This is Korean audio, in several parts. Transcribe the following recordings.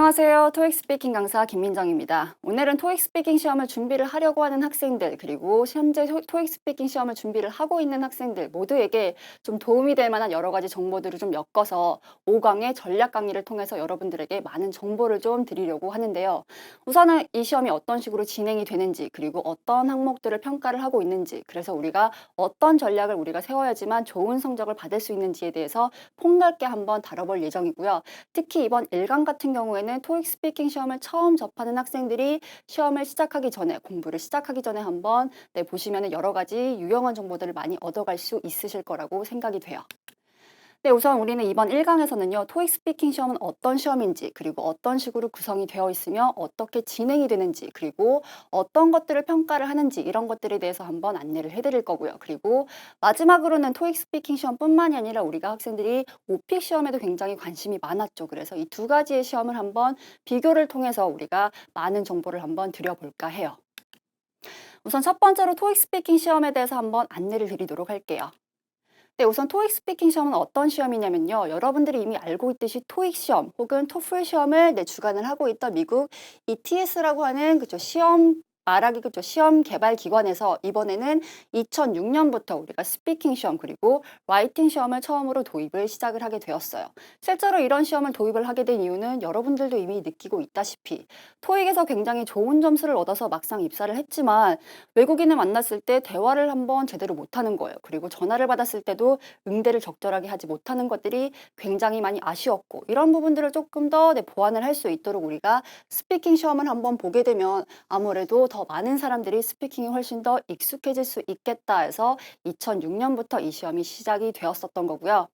안녕하세요. 토익 스피킹 강사 김민정입니다. 오늘은 토익 스피킹 시험을 준비를 하려고 하는 학생들, 그리고 현재 토익 스피킹 시험을 준비를 하고 있는 학생들 모두에게 좀 도움이 될 만한 여러 가지 정보들을 좀 엮어서 5강의 전략 강의를 통해서 여러분들에게 많은 정보를 좀 드리려고 하는데요. 우선은 이 시험이 어떤 식으로 진행이 되는지, 그리고 어떤 항목들을 평가를 하고 있는지, 그래서 우리가 어떤 전략을 우리가 세워야지만 좋은 성적을 받을 수 있는지에 대해서 폭넓게 한번 다뤄볼 예정이고요. 특히 이번 1강 같은 경우에는 토익 스피킹 시험을 처음 접하는 학생들이 시험을 시작하기 전에, 공부를 시작하기 전에 한번 보시면 여러 가지 유용한 정보들을 많이 얻어갈 수 있으실 거라고 생각이 돼요. 네, 우선 우리는 이번 1강에서는요, 토익 스피킹 시험은 어떤 시험인지, 그리고 어떤 식으로 구성이 되어 있으며 어떻게 진행이 되는지, 그리고 어떤 것들을 평가를 하는지, 이런 것들에 대해서 한번 안내를 해드릴 거고요. 그리고 마지막으로는 토익 스피킹 시험뿐만이 아니라 우리가 학생들이 오픽 시험에도 굉장히 관심이 많았죠. 그래서 이 두 가지의 시험을 한번 비교를 통해서 우리가 많은 정보를 한번 드려볼까 해요. 우선 첫 번째로 토익 스피킹 시험에 대해서 한번 안내를 드리도록 할게요. 네, 우선 토익 스피킹 시험은 어떤 시험이냐면요. 여러분들이 이미 알고 있듯이 토익 시험 혹은 토플 시험을 주관을 하고 있던 미국 ETS라고 하는 그죠 시험 말하기 그죠 시험 개발 기관에서 이번에는 2006년부터 우리가 스피킹 시험 그리고 라이팅 시험을 처음으로 도입을 시작을 하게 되었어요. 실제로 이런 시험을 도입을 하게 된 이유는 여러분들도 이미 느끼고 있다시피 토익에서 굉장히 좋은 점수를 얻어서 막상 입사를 했지만 외국인을 만났을 때 대화를 한번 제대로 못하는 거예요. 그리고 전화를 받았을 때도 응대를 적절하게 하지 못하는 것들이 굉장히 많이 아쉬웠고 이런 부분들을 조금 더 보완을 할 수 있도록 우리가 스피킹 시험을 한번 보게 되면 아무래도 더 많은 사람들이 스피킹이 훨씬 더 익숙해질 수 있겠다 해서 2006년부터 이 시험이 시작이 되었었던 거고요.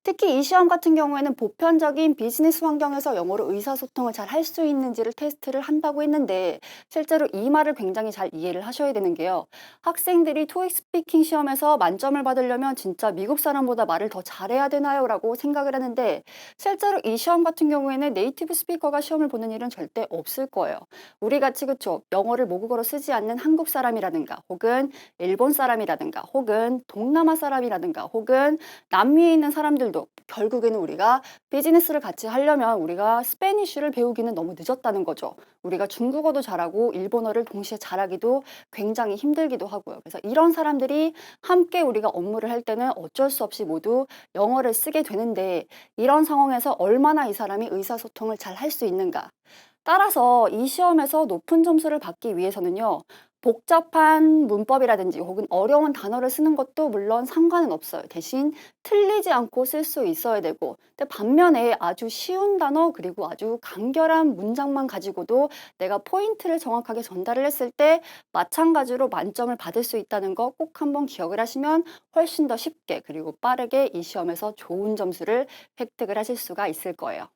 특히 이 시험 같은 경우에는 보편적인 비즈니스 환경에서 영어로 의사소통을 잘 할 수 있는지를 테스트를 한다고 했는데 실제로 이 말을 굉장히 잘 이해를 하셔야 되는 게요. 학생들이 토익 스피킹 시험에서 만점을 받으려면 진짜 미국 사람보다 말을 더 잘해야 되나요? 라고 생각을 하는데 실제로 이 시험 같은 경우에는 네이티브 스피커가 시험을 보는 일은 절대 없을 거예요. 우리 같이 그쵸? 영어를 모국어로 쓰지 않는 한국 사람이라든가 혹은 일본 사람이라든가 혹은 동남아 사람이라든가 혹은 남미에 있는 사람들도 결국에는 우리가 비즈니스를 같이 하려면 우리가 스페니쉬를 배우기는 너무 늦었다는 거죠. 우리가 중국어도 잘하고 일본어를 동시에 잘하기도 굉장히 힘들기도 하고요. 그래서 이런 사람들이 함께 우리가 업무를 할 때는 어쩔 수 없이 모두 영어를 쓰게 되는데 이런 상황에서 얼마나 이 사람이 의사소통을 잘 할 수 있는가. 따라서 이 시험에서 높은 점수를 받기 위해서는요. 복잡한 문법이라든지 혹은 어려운 단어를 쓰는 것도 물론 상관은 없어요. 대신 틀리지 않고 쓸 수 있어야 되고 근데 반면에 아주 쉬운 단어 그리고 아주 간결한 문장만 가지고도 내가 포인트를 정확하게 전달을 했을 때 마찬가지로 만점을 받을 수 있다는 거 꼭 한번 기억을 하시면 훨씬 더 쉽게 그리고 빠르게 이 시험에서 좋은 점수를 획득을 하실 수가 있을 거예요.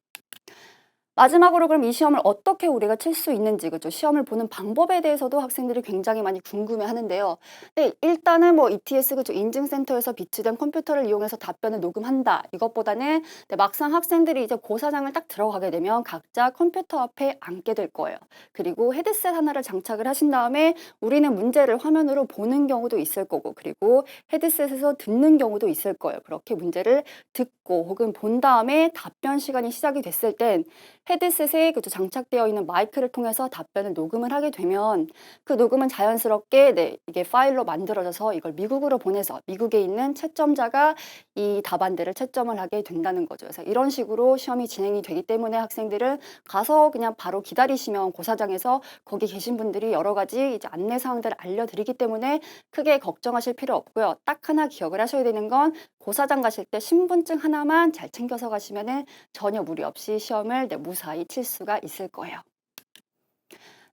마지막으로 그럼 이 시험을 어떻게 우리가 칠 수 있는지 그죠? 시험을 보는 방법에 대해서도 학생들이 굉장히 많이 궁금해 하는데요. 네, 일단은 뭐 ETS 그죠? 인증센터에서 비치된 컴퓨터를 이용해서 답변을 녹음한다. 이것보다는 막상 학생들이 이제 고사장을 딱 들어가게 되면 각자 컴퓨터 앞에 앉게 될 거예요. 그리고 헤드셋 하나를 장착을 하신 다음에 우리는 문제를 화면으로 보는 경우도 있을 거고 그리고 헤드셋에서 듣는 경우도 있을 거예요. 그렇게 문제를 듣고 혹은 본 다음에 답변 시간이 시작이 됐을 땐 헤드셋에 장착되어 있는 마이크를 통해서 답변을 녹음을 하게 되면 그 녹음은 자연스럽게 이게 파일로 만들어져서 이걸 미국으로 보내서 미국에 있는 채점자가 이 답안들을 채점을 하게 된다는 거죠. 그래서 이런 식으로 시험이 진행이 되기 때문에 학생들은 가서 그냥 바로 기다리시면 고사장에서 거기 계신 분들이 여러 가지 이제 안내 사항들을 알려드리기 때문에 크게 걱정하실 필요 없고요. 딱 하나 기억을 하셔야 되는 건 고사장 가실 때 신분증 하나만 잘 챙겨서 가시면은 전혀 무리 없이 시험을 무사히 칠 수가 있을 거예요.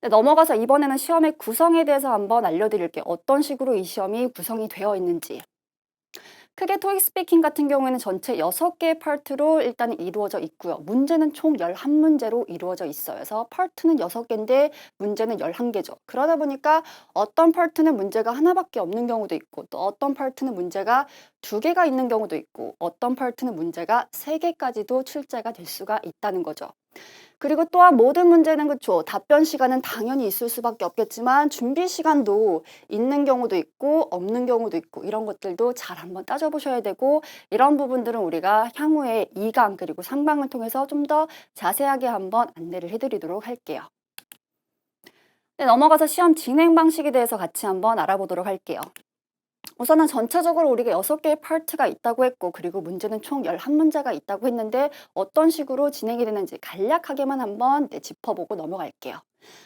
네, 넘어가서 이번에는 시험의 구성에 대해서 한번 알려드릴게요. 어떤 식으로 이 시험이 구성이 되어 있는지. 크게 토익 스피킹 같은 경우에는 전체 6개의 파트로 일단 이루어져 있고요. 문제는 총 11문제로 이루어져 있어요. 그래서 파트는 6개인데 문제는 11개죠. 그러다 보니까 어떤 파트는 문제가 하나밖에 없는 경우도 있고 또 어떤 파트는 문제가 2개가 있는 경우도 있고 어떤 파트는 문제가 3개까지도 출제가 될 수가 있다는 거죠. 그리고 또한 모든 문제는 그쵸. 답변 시간은 당연히 있을 수밖에 없겠지만 준비 시간도 있는 경우도 있고 없는 경우도 있고 이런 것들도 잘 한번 따져보셔야 되고 이런 부분들은 우리가 향후에 2강 그리고 3강을 통해서 좀 더 자세하게 한번 안내를 해드리도록 할게요. 네, 넘어가서 시험 진행 방식에 대해서 같이 한번 알아보도록 할게요. 우선은 전체적으로 우리가 6개의 파트가 있다고 했고 그리고 문제는 총 11문제가 있다고 했는데 어떤 식으로 진행이 되는지 간략하게만 한번 짚어보고 넘어갈게요.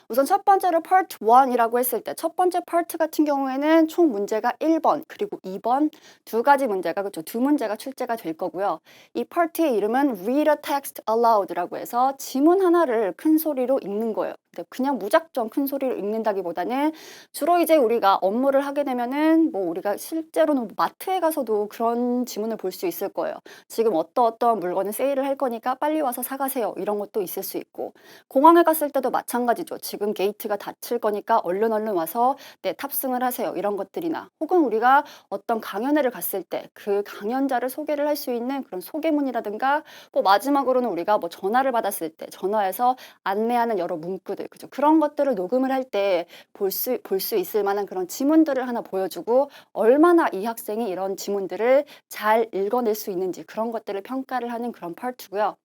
우선 첫 번째로 파트 1이라고 했을 때 첫 번째 파트 같은 경우에는 총 문제가 1번 그리고 2번 두 가지 문제가 그렇죠. 두 문제가 출제가 될 거고요. 이 파트의 이름은 Read a text aloud라고 해서 지문 하나를 큰 소리로 읽는 거예요. 근데 그냥 무작정 큰 소리로 읽는다기보다는 주로 이제 우리가 업무를 하게 되면은 뭐 우리가 실제로는 뭐 마트에 가서도 그런 지문을 볼 수 있을 거예요. 지금 어떠어떠한 물건을 세일을 할 거니까 빨리 와서 사가세요. 이런 것도 있을 수 있고 공항에 갔을 때도 마찬가지죠. 지금 게이트가 닫힐 거니까 얼른 와서 네, 탑승을 하세요. 이런 것들이나 혹은 우리가 어떤 강연회를 갔을 때 그 강연자를 소개를 할 수 있는 그런 소개문이라든가 뭐 마지막으로는 우리가 뭐 전화를 받았을 때 전화해서 안내하는 여러 문구들 그죠. 그런 것들을 녹음을 할 때 볼 수 있을 만한 그런 지문들을 하나 보여주고 얼마나 이 학생이 이런 지문들을 잘 읽어낼 수 있는지 그런 것들을 평가를 하는 그런 파트고요.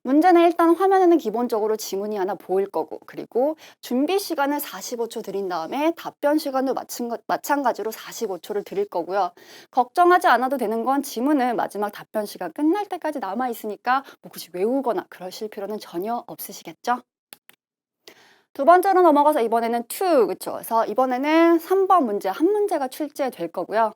문제는 일단 화면에는 기본적으로 지문이 하나 보일 거고 그리고 준비 시간을 45초 드린 다음에 답변 시간도 마찬가지로 45초를 드릴 거고요. 걱정하지 않아도 되는 건 지문은 마지막 답변 시간 끝날 때까지 남아 있으니까 뭐 굳이 외우거나 그러실 필요는 전혀 없으시겠죠? 두 번째로 넘어가서 이번에는 2, 그쵸? 그래서 이번에는 3번 문제, 한 문제가 출제될 거고요.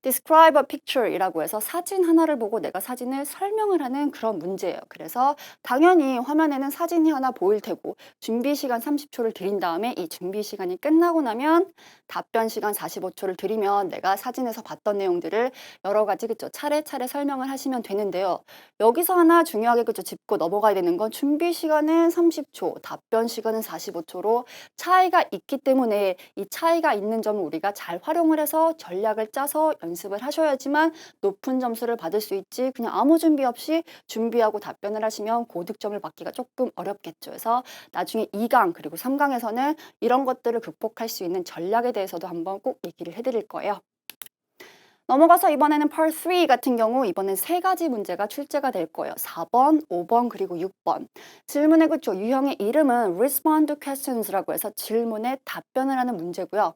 Describe a picture 이라고 해서 사진 하나를 보고 내가 사진을 설명을 하는 그런 문제예요. 그래서 당연히 화면에는 사진이 하나 보일 테고 준비 시간 30초를 드린 다음에 이 준비 시간이 끝나고 나면 답변 시간 45초를 드리면 내가 사진에서 봤던 내용들을 여러 가지 그쵸 차례차례 설명을 하시면 되는데요. 여기서 하나 중요하게 그쵸 짚고 넘어가야 되는 건 준비 시간은 30초, 답변 시간은 45초로 차이가 있기 때문에 이 차이가 있는 점을 우리가 잘 활용을 해서 전략을 짜서 연습을 하셔야지만 높은 점수를 받을 수 있지 그냥 아무 준비 없이 준비하고 답변을 하시면 고득점을 받기가 조금 어렵겠죠. 그래서 나중에 2강 그리고 3강에서는 이런 것들을 극복할 수 있는 전략에 대해서도 한번 꼭 얘기를 해드릴 거예요. 넘어가서 이번에는 Part 3 같은 경우 이번엔 세 가지 문제가 출제가 될 거예요. 4번, 5번, 그리고 6번. 질문의 그쵸 유형의 이름은 Respond to Questions라고 해서 질문에 답변을 하는 문제고요.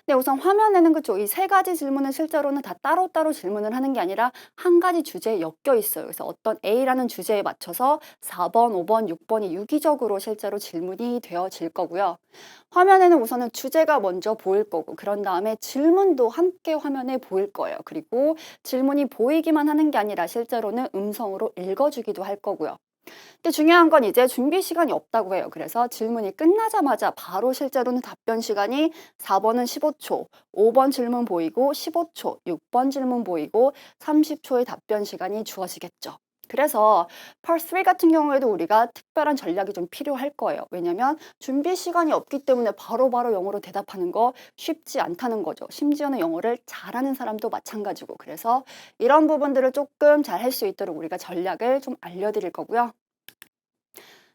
네, 우선 화면에는 그쵸. 이 세 가지 질문은 실제로는 다 따로따로 질문을 하는 게 아니라 한 가지 주제에 엮여 있어요. 그래서 어떤 A라는 주제에 맞춰서 4번, 5번, 6번이 유기적으로 실제로 질문이 되어질 거고요. 화면에는 우선은 주제가 먼저 보일 거고 그런 다음에 질문도 함께 화면에 보일 거예요. 그리고 질문이 보이기만 하는 게 아니라 실제로는 음성으로 읽어주기도 할 거고요. 근데 중요한 건 이제 준비 시간이 없다고 해요. 그래서 질문이 끝나자마자 바로 실제로는 답변 시간이 4번은 15초, 5번 질문 보이고 15초, 6번 질문 보이고 30초의 답변 시간이 주어지겠죠. 그래서 Part 3 같은 경우에도 우리가 특별한 전략이 좀 필요할 거예요. 왜냐면 준비 시간이 없기 때문에 바로바로 영어로 대답하는 거 쉽지 않다는 거죠. 심지어는 영어를 잘하는 사람도 마찬가지고. 그래서 이런 부분들을 조금 잘 할 수 있도록 우리가 전략을 좀 알려드릴 거고요.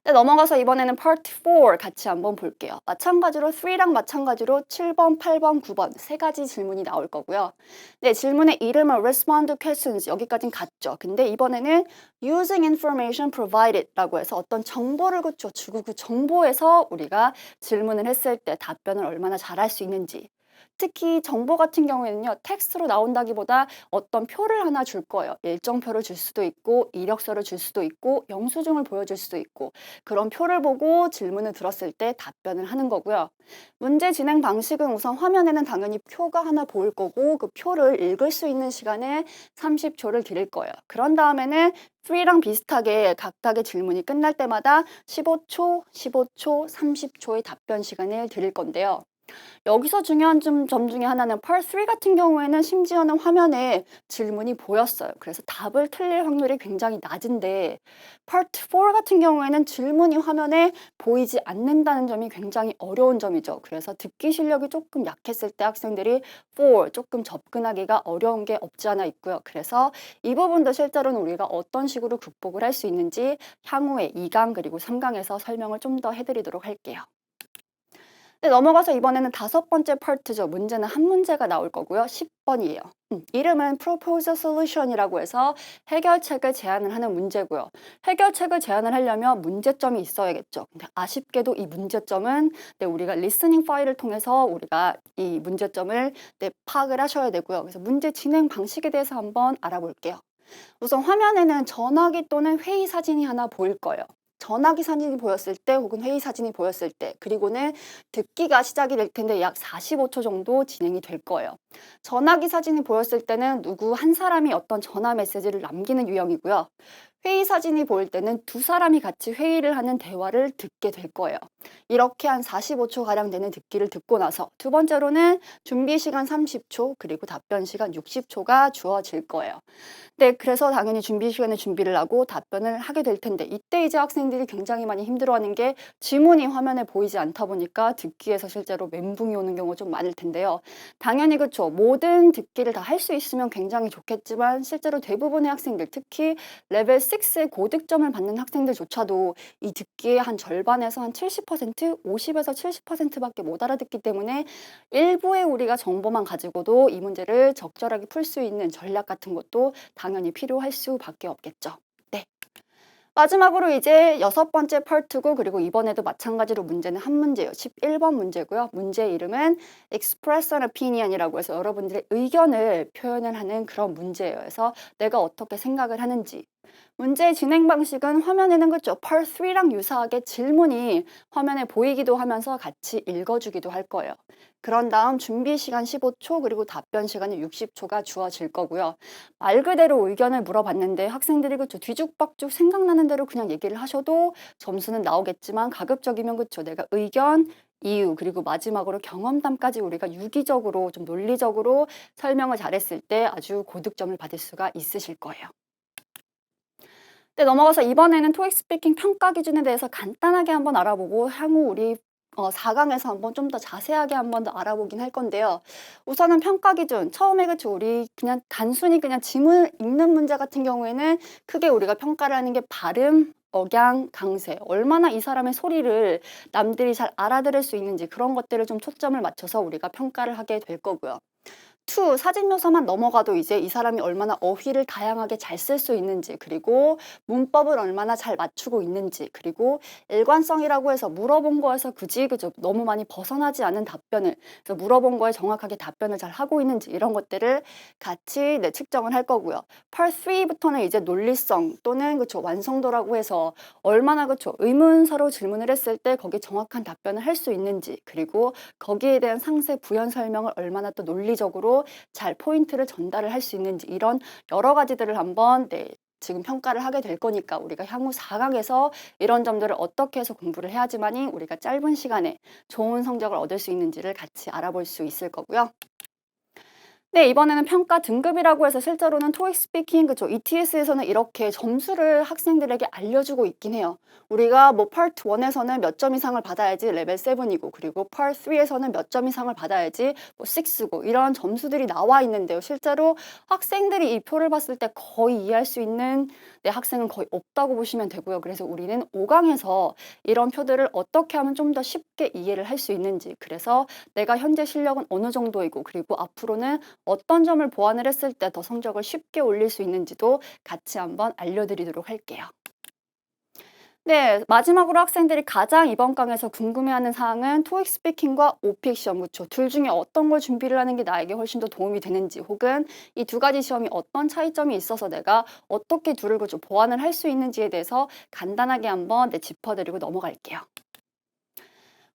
네, 넘어가서 이번에는 Part 4 같이 한번 볼게요. 마찬가지로 3랑 마찬가지로 7번, 8번, 9번 세 가지 질문이 나올 거고요. 네, 질문의 이름은 Respond to Questions 여기까진 같죠. 근데 이번에는 Using Information Provided라고 해서 어떤 정보를 주고 그 정보에서 우리가 질문을 했을 때 답변을 얼마나 잘할 수 있는지 특히 정보 같은 경우에는요. 텍스트로 나온다기보다 어떤 표를 하나 줄 거예요. 일정표를 줄 수도 있고 이력서를 줄 수도 있고 영수증을 보여줄 수도 있고 그런 표를 보고 질문을 들었을 때 답변을 하는 거고요. 문제 진행 방식은 우선 화면에는 당연히 표가 하나 보일 거고 그 표를 읽을 수 있는 시간에 30초를 드릴 거예요. 그런 다음에는 3랑 비슷하게 각각의 질문이 끝날 때마다 15초, 15초, 30초의 답변 시간을 드릴 건데요. 여기서 중요한 점 중에 하나는 Part 3 같은 경우에는 심지어는 화면에 질문이 보였어요. 그래서 답을 틀릴 확률이 굉장히 낮은데 Part 4 같은 경우에는 질문이 화면에 보이지 않는다는 점이 굉장히 어려운 점이죠. 그래서 듣기 실력이 조금 약했을 때 학생들이 4 조금 접근하기가 어려운 게 없지 않아 있고요. 그래서 이 부분도 실제로는 우리가 어떤 식으로 극복을 할 수 있는지 향후에 2강 그리고 3강에서 설명을 좀 더 해드리도록 할게요. 네, 넘어가서 이번에는 다섯 번째 파트죠. 문제는 한 문제가 나올 거고요. 10번이에요. 이름은 Propose a Solution이라고 해서 해결책을 제안을 하는 문제고요. 해결책을 제안을 하려면 문제점이 있어야겠죠. 근데 아쉽게도 이 문제점은 우리가 리스닝 파일을 통해서 우리가 이 문제점을 파악을 하셔야 되고요. 그래서 문제 진행 방식에 대해서 한번 알아볼게요. 우선 화면에는 전화기 또는 회의 사진이 하나 보일 거예요. 전화기 사진이 보였을 때 혹은 회의 사진이 보였을 때 그리고는 듣기가 시작이 될 텐데 약 45초 정도 진행이 될 거예요. 전화기 사진이 보였을 때는 누구 한 사람이 어떤 전화 메시지를 남기는 유형이고요. 회의 사진이 보일 때는 두 사람이 같이 회의를 하는 대화를 듣게 될 거예요. 이렇게 한 45초가량 되는 듣기를 듣고 나서 두 번째로는 준비 시간 30초 그리고 답변 시간 60초가 주어질 거예요. 네, 그래서 당연히 준비 시간에 준비를 하고 답변을 하게 될 텐데 이때 이제 학생들이 굉장히 많이 힘들어하는 게 지문이 화면에 보이지 않다 보니까 듣기에서 실제로 멘붕이 오는 경우가 좀 많을 텐데요. 당연히 그렇죠. 모든 듣기를 다 할 수 있으면 굉장히 좋겠지만 실제로 대부분의 학생들 특히 레벨 6의 고득점을 받는 학생들조차도 이 듣기의 한 절반에서 한 70%, 50에서 70%밖에 못 알아듣기 때문에 일부의 우리가 정보만 가지고도 이 문제를 적절하게 풀 수 있는 전략 같은 것도 당연히 필요할 수밖에 없겠죠. 네. 마지막으로 이제 여섯 번째 파트고 그리고 이번에도 마찬가지로 문제는 한 문제예요. 11번 문제고요. 문제 이름은 Express an Opinion이라고 해서 여러분들의 의견을 표현을 하는 그런 문제예요. 그래서 내가 어떻게 생각을 하는지. 문제의 진행 방식은 화면에는 그렇죠. Part 3랑 유사하게 질문이 화면에 보이기도 하면서 같이 읽어주기도 할 거예요. 그런 다음 준비 시간 15초 그리고 답변 시간이 60초가 주어질 거고요. 말 그대로 의견을 물어봤는데 학생들이 그렇죠. 뒤죽박죽 생각나는 대로 그냥 얘기를 하셔도 점수는 나오겠지만 가급적이면 그렇죠. 내가 의견, 이유 그리고 마지막으로 경험담까지 우리가 유기적으로 좀 논리적으로 설명을 잘했을 때 아주 고득점을 받을 수가 있으실 거예요. 네, 넘어가서 이번에는 토익 스피킹 평가 기준에 대해서 간단하게 한번 알아보고 향후 우리 4강에서 한번 좀 더 자세하게 한번 더 알아보긴 할 건데요. 우선은 평가 기준. 처음에 그쵸. 우리 그냥 단순히 그냥 지문을 읽는 문제 같은 경우에는 크게 우리가 평가를 하는 게 발음, 억양, 강세. 얼마나 이 사람의 소리를 남들이 잘 알아들을 수 있는지 그런 것들을 좀 초점을 맞춰서 우리가 평가를 하게 될 거고요. 2 사진 묘사만 넘어가도 이제 이 사람이 얼마나 어휘를 다양하게 잘 쓸 수 있는지 그리고 문법을 얼마나 잘 맞추고 있는지 그리고 일관성이라고 해서 물어본 거에서 그지 그죠 너무 많이 벗어나지 않은 답변을 그래서 물어본 거에 정확하게 답변을 잘 하고 있는지 이런 것들을 같이 측정을 할 거고요. Part 3부터는 이제 논리성 또는 그쵸 완성도라고 해서 얼마나 그쵸 의문사로 질문을 했을 때 거기에 정확한 답변을 할 수 있는지 그리고 거기에 대한 상세 부연 설명을 얼마나 또 논리적으로 잘 포인트를 전달을 할 수 있는지 이런 여러 가지들을 한번 지금 평가를 하게 될 거니까 우리가 향후 4강에서 이런 점들을 어떻게 해서 공부를 해야지만이 우리가 짧은 시간에 좋은 성적을 얻을 수 있는지를 같이 알아볼 수 있을 거고요. 네, 이번에는 평가 등급이라고 해서 실제로는 토익 스피킹 그쵸. ETS에서는 이렇게 점수를 학생들에게 알려주고 있긴 해요. 우리가 뭐 파트 1에서는 몇 점 이상을 받아야지 레벨 7이고 그리고 파트 3에서는 몇 점 이상을 받아야지 뭐 6고 이런 점수들이 나와 있는데요. 실제로 학생들이 이 표를 봤을 때 거의 이해할 수 있는 학생은 거의 없다고 보시면 되고요. 그래서 우리는 5강에서 이런 표들을 어떻게 하면 좀 더 쉽게 이해를 할 수 있는지 그래서 내가 현재 실력은 어느 정도이고 그리고 앞으로는 어떤 점을 보완을 했을 때 더 성적을 쉽게 올릴 수 있는지도 같이 한번 알려드리도록 할게요. 네, 마지막으로 학생들이 가장 이번 강에서 궁금해하는 사항은 토익 스피킹과 오픽 시험, 그쵸? 둘 중에 어떤 걸 준비를 하는 게 나에게 훨씬 더 도움이 되는지 혹은 이 두 가지 시험이 어떤 차이점이 있어서 내가 어떻게 둘을 그쵸? 보완을 할 수 있는지에 대해서 간단하게 한번 짚어드리고 넘어갈게요.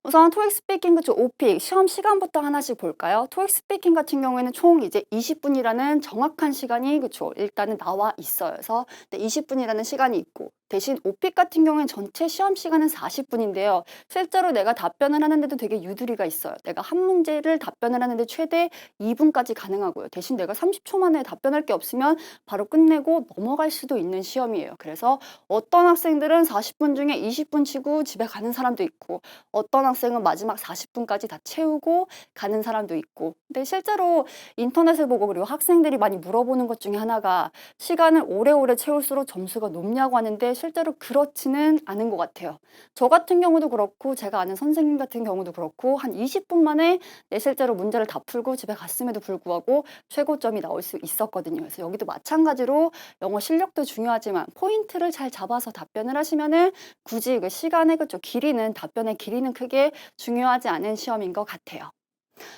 우선 토익 스피킹 그쵸 오픽 시험 시간부터 하나씩 볼까요? 토익 스피킹 같은 경우에는 총 이제 20분이라는 정확한 시간이 그쵸 일단은 나와 있어요. 그래서 20분이라는 시간이 있고 대신 오픽 같은 경우에는 전체 시험 시간은 40분인데요. 실제로 내가 답변을 하는데도 되게 유두리가 있어요. 내가 한 문제를 답변을 하는데 최대 2분까지 가능하고요. 대신 내가 30초 만에 답변할 게 없으면 바로 끝내고 넘어갈 수도 있는 시험이에요. 그래서 어떤 학생들은 40분 중에 20분 치고 집에 가는 사람도 있고 어떤 학생은 마지막 40분까지 다 채우고 가는 사람도 있고. 근데 실제로 인터넷을 보고 그리고 학생들이 많이 물어보는 것 중에 하나가 시간을 오래오래 채울수록 점수가 높냐고 하는데 실제로 그렇지는 않은 것 같아요. 저 같은 경우도 그렇고 제가 아는 선생님 같은 경우도 그렇고 한 20분 만에 실제로 문제를 다 풀고 집에 갔음에도 불구하고 최고점이 나올 수 있었거든요. 그래서 여기도 마찬가지로 영어 실력도 중요하지만 포인트를 잘 잡아서 답변을 하시면은 굳이 그 시간의 그쪽 길이는 답변의 길이는 크게 중요하지 않은 시험인 것 같아요.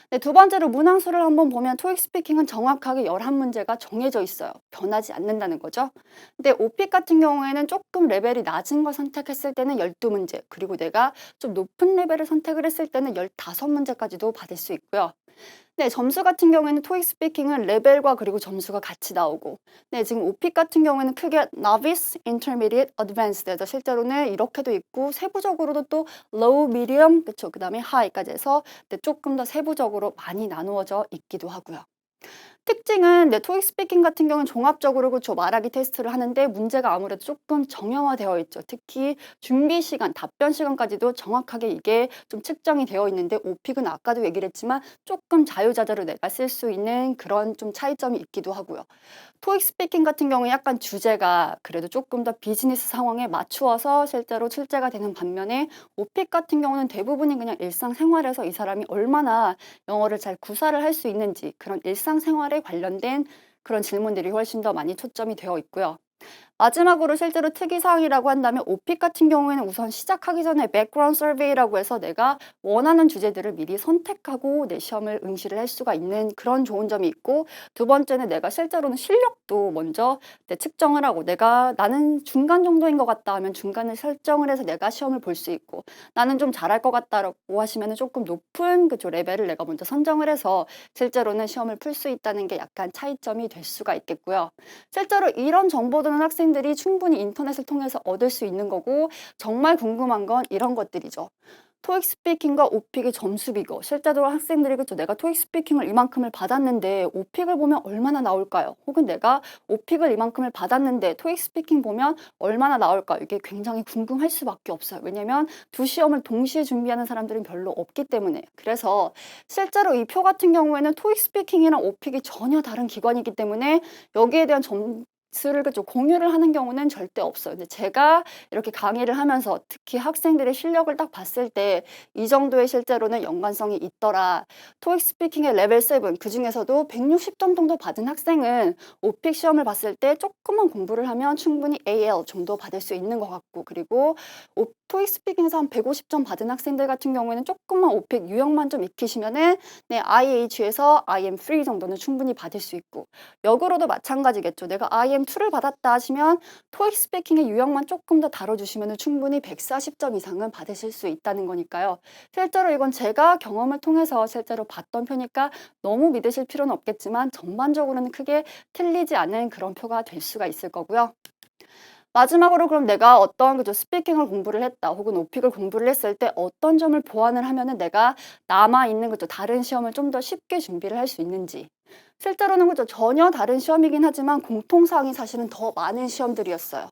네, 두 번째로 문항수를 한번 보면 토익 스피킹은 정확하게 11문제가 정해져 있어요. 변하지 않는다는 거죠. 근데 오픽 같은 경우에는 조금 레벨이 낮은 걸 선택했을 때는 12문제, 그리고 내가 좀 높은 레벨을 선택을 했을 때는 15문제까지도 받을 수 있고요. 네, 점수 같은 경우에는 토익 스피킹은 레벨과 그리고 점수가 같이 나오고, 네, 지금 오픽 같은 경우에는 크게 novice, intermediate, advanced 해서 실제로는 이렇게도 있고 세부적으로도 또 low, medium, 그쵸, 그다음에 high까지 해서 네, 조금 더 세부적으로 많이 나누어져 있기도 하고요. 특징은 토익 스피킹 같은 경우는 종합적으로 그쵸 말하기 테스트를 하는데 문제가 아무래도 조금 정형화되어 있죠. 특히 준비 시간, 답변 시간까지도 정확하게 이게 좀 측정이 되어 있는데 오픽은 아까도 얘기를 했지만 조금 자유자재로 내가 쓸 수 있는 그런 좀 차이점이 있기도 하고요. 토익 스피킹 같은 경우에 약간 주제가 그래도 조금 더 비즈니스 상황에 맞추어서 실제로 출제가 되는 반면에 오픽 같은 경우는 대부분이 그냥 일상생활에서 이 사람이 얼마나 영어를 잘 구사를 할 수 있는지 그런 일상생활에 관련된 그런 질문들이 훨씬 더 많이 초점이 되어 있고요. 마지막으로 실제로 특이사항이라고 한다면 오픽 같은 경우에는 우선 시작하기 전에 백그라운드 서베이라고 해서 내가 원하는 주제들을 미리 선택하고 내 시험을 응시를 할 수가 있는 그런 좋은 점이 있고 두 번째는 내가 실제로는 실력도 먼저 측정을 하고 내가 나는 중간 정도인 것 같다 하면 중간을 설정을 해서 내가 시험을 볼 수 있고 나는 좀 잘할 것 같다라고 하시면 조금 높은 그쪽 레벨을 내가 먼저 선정을 해서 실제로는 시험을 풀 수 있다는 게 약간 차이점이 될 수가 있겠고요. 실제로 이런 정보들은 학생들이 충분히 인터넷을 통해서 얻을 수 있는 거고 정말 궁금한 건 이런 것들이죠. 토익 스피킹과 오픽의 점수 비교. 실제로 학생들이 그죠 내가 토익 스피킹을 이만큼을 받았는데 오픽을 보면 얼마나 나올까요? 혹은 내가 오픽을 이만큼을 받았는데 토익 스피킹 보면 얼마나 나올까요? 이게 굉장히 궁금할 수밖에 없어요. 왜냐면 두 시험을 동시에 준비하는 사람들은 별로 없기 때문에. 그래서 실제로 이 표 같은 경우에는 토익 스피킹이랑 오픽이 전혀 다른 기관이기 때문에 여기에 대한 점수를 그죠 공유를 하는 경우는 절대 없어요. 근데 제가 이렇게 강의를 하면서 특히 학생들의 실력을 딱 봤을 때 이 정도의 실제로는 연관성이 있더라. 토익 스피킹의 레벨 7 그중에서도 160점 정도 받은 학생은 오픽 시험을 봤을 때 조금만 공부를 하면 충분히 AL 정도 받을 수 있는 것 같고 그리고 토익 스피킹에서 한 150점 받은 학생들 같은 경우에는 조금만 오픽 유형만 좀 익히시면은 IH에서 IM3 정도는 충분히 받을 수 있고 역으로도 마찬가지겠죠. 내가 IM2를 받았다 하시면 토익 스피킹의 유형만 조금 더 다뤄주시면 충분히 140점 이상은 받으실 수 있다는 거니까요. 실제로 이건 제가 경험을 통해서 실제로 봤던 표니까 너무 믿으실 필요는 없겠지만 전반적으로는 크게 틀리지 않은 그런 표가 될 수가 있을 거고요. 마지막으로 그럼 내가 어떤 그죠 스피킹을 공부를 했다 혹은 오픽을 공부를 했을 때 어떤 점을 보완을 하면은 내가 남아있는 그죠 다른 시험을 좀 더 쉽게 준비를 할 수 있는지 실제로는 그죠 전혀 다른 시험이긴 하지만 공통사항이 사실은 더 많은 시험들이었어요.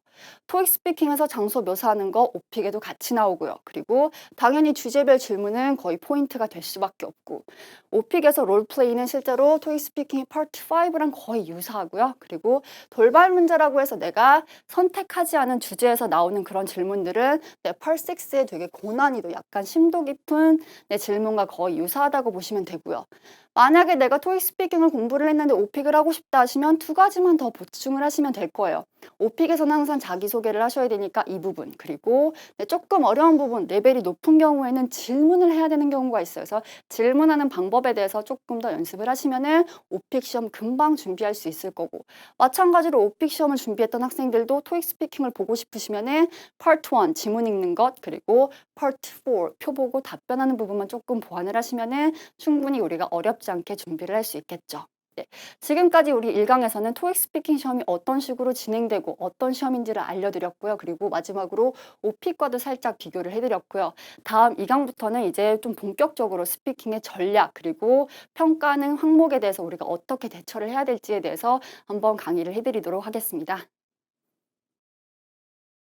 토익 스피킹에서 장소 묘사하는 거 오픽에도 같이 나오고요. 그리고 당연히 주제별 질문은 거의 포인트가 될 수밖에 없고 오픽에서 롤플레이는 실제로 토익 스피킹의 파트 5랑 거의 유사하고요. 그리고 돌발 문제라고 해서 내가 선택하지 않은 주제에서 나오는 그런 질문들은 파트 6의 되게 고난이도 약간 심도 깊은 질문과 거의 유사하다고 보시면 되고요. 만약에 내가 토익 스피킹을 공부를 했는데 오픽을 하고 싶다 하시면 두 가지만 더 보충을 하시면 될 거예요. 오픽에서는 항상 자기소개를 하셔야 되니까 이 부분 그리고 조금 어려운 부분 레벨이 높은 경우에는 질문을 해야 되는 경우가 있어요. 그래서 질문하는 방법에 대해서 조금 더 연습을 하시면은 오픽 시험 금방 준비할 수 있을 거고 마찬가지로 오픽 시험을 준비했던 학생들도 토익 스피킹을 보고 싶으시면은 파트 1 지문 읽는 것 그리고 파트 4 표 보고 답변하는 부분만 조금 보완을 하시면은 충분히 우리가 어렵지 않게 준비를 할 수 있겠죠. 지금까지 우리 1강에서는 토익 스피킹 시험이 어떤 식으로 진행되고 어떤 시험인지를 알려드렸고요. 그리고 마지막으로 오픽과도 살짝 비교를 해드렸고요. 다음 2강부터는 이제 좀 본격적으로 스피킹의 전략 그리고 평가는 항목에 대해서 우리가 어떻게 대처를 해야 될지에 대해서 한번 강의를 해드리도록 하겠습니다.